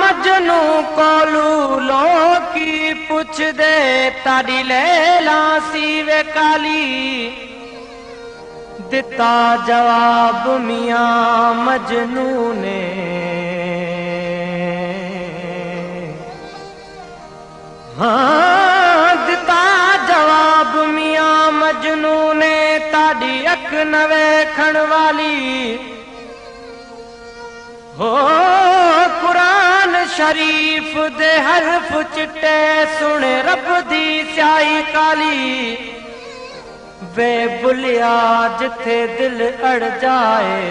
मजनू कोलू लो की पुछ दे ताड़ी लैला सीवे काली दिता जवाब मियां मजनू ने दिता जवाब मियां मजनू ने ताड़ी अख न वेखण वाली हो कुरान शरीफ दे हरफ चिट्टे सुने रब दी स्याही काली वे बुलिया जिथे दिल अड़ जाए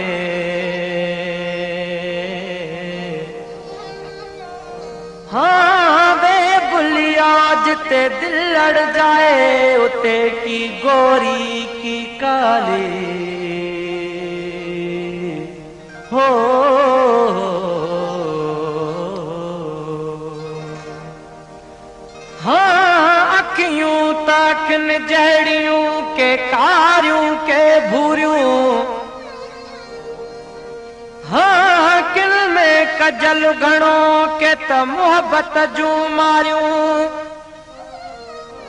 हाँ वे बुलिया जिथे दिल अड़ जाए उते की गोरी की काली हो अखियूं ताकन जहड़ियों के कारियों के भूरियों हाँ किल में कजल घणो के त मोहब्बत जूं मारियूं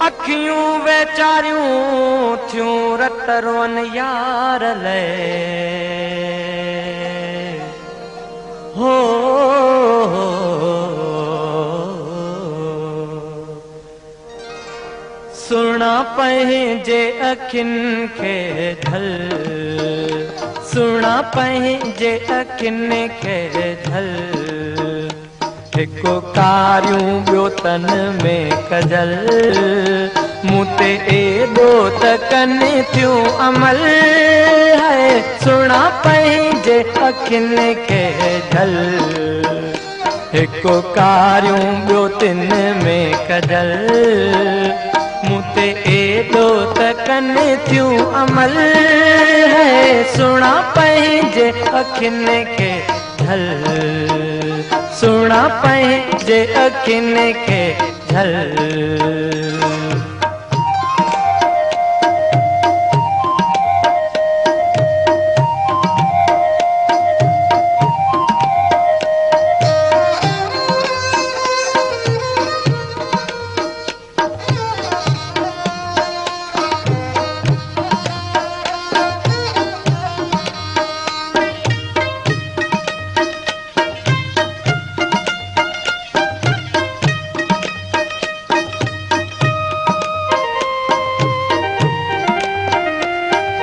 अखियूं वेचारियूं थियूं रत रोन यार ले हो सुना पंहिंजे अखियुनि खे झल सुना पंहिंजे अखियुनि खे झल हिकु कारियूं ॿियो तन में कजल मूं ते एॾो त कनि थियूं अमल है सुना पंहिंजे अखियुनि खे झल हिकु कारियूं ॿियो तिन में कजल मूं ते एॾो त कनि थियूं अमल है सुना पंहिंजे अखियुनि खे झल सुना पंहिंजे अखियुनि खे झल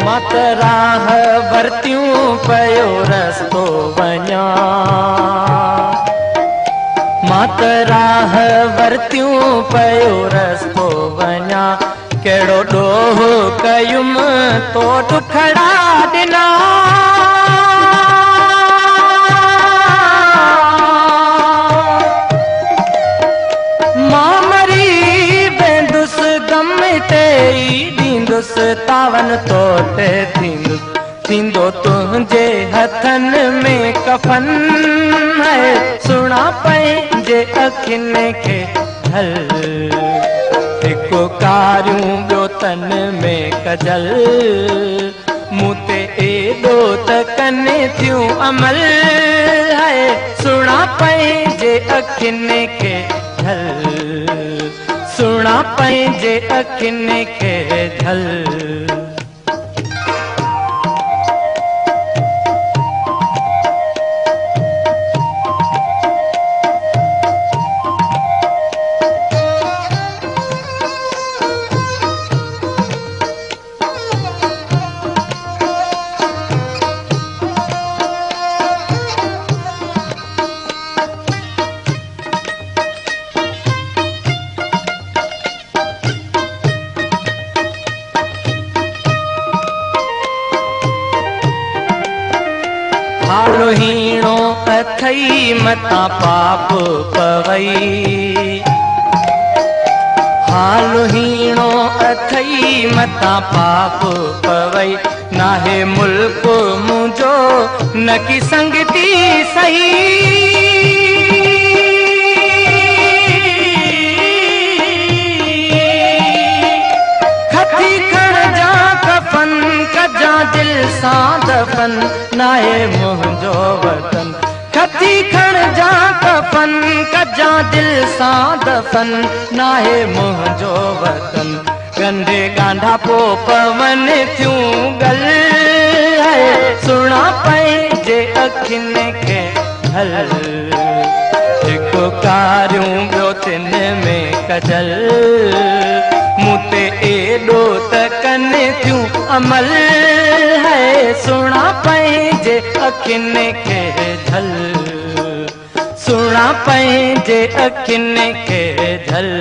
मात राह वरतियूं पयो रस्तो वञा मात राह वरतियूं पयो रस्तो वञा कहिड़ो ॾोह कयुमि तो दुखड़ा ॾिना मां मरी वेंदुसि गम ते ॾींदुसि तावन तोते थींदो तुंहिंजे हथनि में कफन है सुना पंहिंजे अखियुनि खे झल हिकु कारियूं ॿियो तन में कजल मूं ते एॾो त कनि थियूं अमल है सुना पंहिंजे अखियुनि खे झल सुना पंहिंजे अखियुनि खे झल हालो हीणो अथई मता पाप पवई हालो हीणो अथई मता पाप पवई नाहे मुल्क मुंहिंजो न की संगती सही खती खण जा कजा दिल सां दफ़न नाहे मुंहिंजो वतन कंधे गांधा पो पवन थियूं गल सुणा पंहिंजे अखियुनि खे ढल हिकु कारियूं ॿियो तिन में कजल मूं ते एॾो त कनि थियूं अमल है सुणा पंहिंजे अखियुनि खे ढल सुणा पंहिंजे अखियुनि खे ढल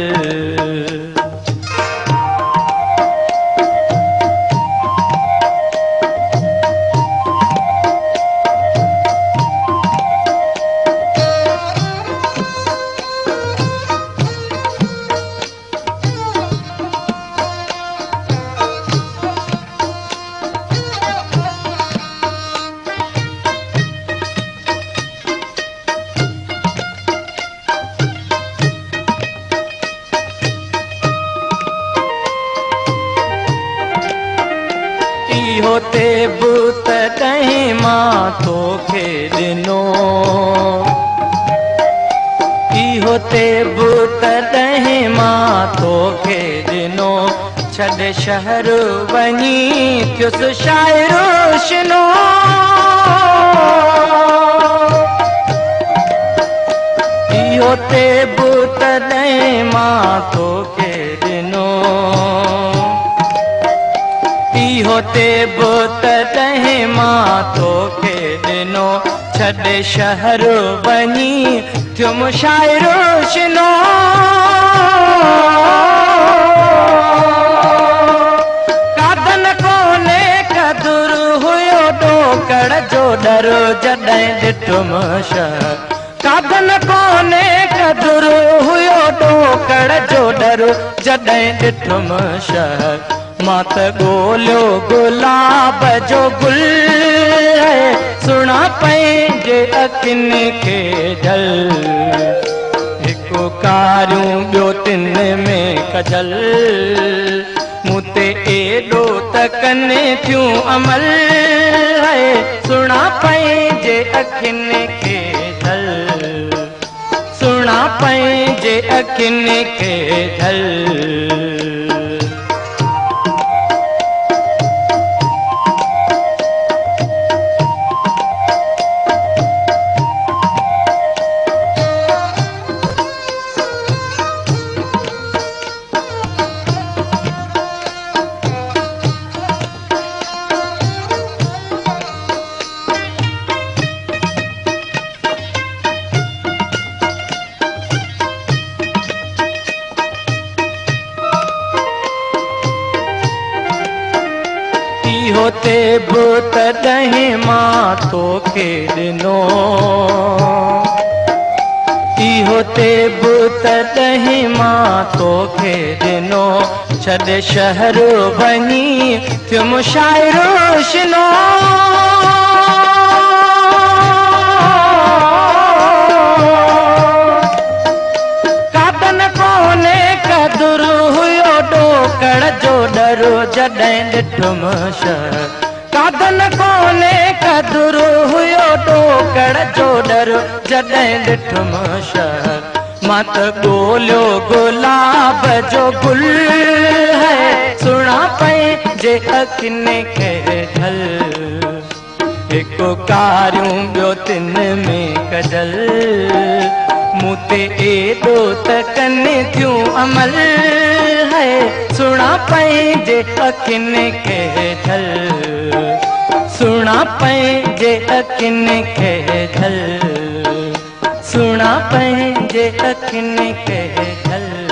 होते बुत कहीं मां तोखे ॾिनो होते बुत कहीं मां तोखे ॾिनो छॾे शहर वञी थियुसि शाइरो शिनो होते बुत कहीं मां तोखे ॾिनो होते बुत तहें मां तोखे ॾिनो छॾे शहर वञी थियुम शाइरो शिनो कादन कोने कदुर हुयो ॾोकड़ जो डर जॾहिं ॾिठुम शहर कादन कोने कदुर हुयो ॾोकड़ जो डर जॾहिं ॾिठुम शहर मां त ॻोल्हियो गुलाब जो गुल सुणा पंहिंजे अखियुनि खे ढल हिकु कारियूं ॿियो तिन में कजल मूं ते एॾो त कनि थियूं अमल सुणा पंहिंजे अखियुनि खे ढल सुणा पंहिंजे अखियुनि खे ढल होते बुत ॾहें मां तोखे ॾिनो होते बुत ॾहें मां तोखे ॾिनो छॾे शहर वञी थियुम शाइरो शिनो कादन कोने कदुर हुयो ॾोकड़ जो डर जॾहिं ॾिठुम शहर कादन कोने कदुर हुयो ॾोकड़ जो डर जॾहिं ॾिठुम शहर मां त ॻोल्हियो गुलाब जो गुल सुणा पंहिंजे अखियुनि खे ढल हिकु कारियूं ॿियो तिन में कजल मूं ते एॾो त कनि थियूं अमल सुणा पंहिंजे अखियुनि खे ढल सुणा पंहिंजे अखियुनि खे ढल सुणा पंहिंजे अखियुनि खे ढल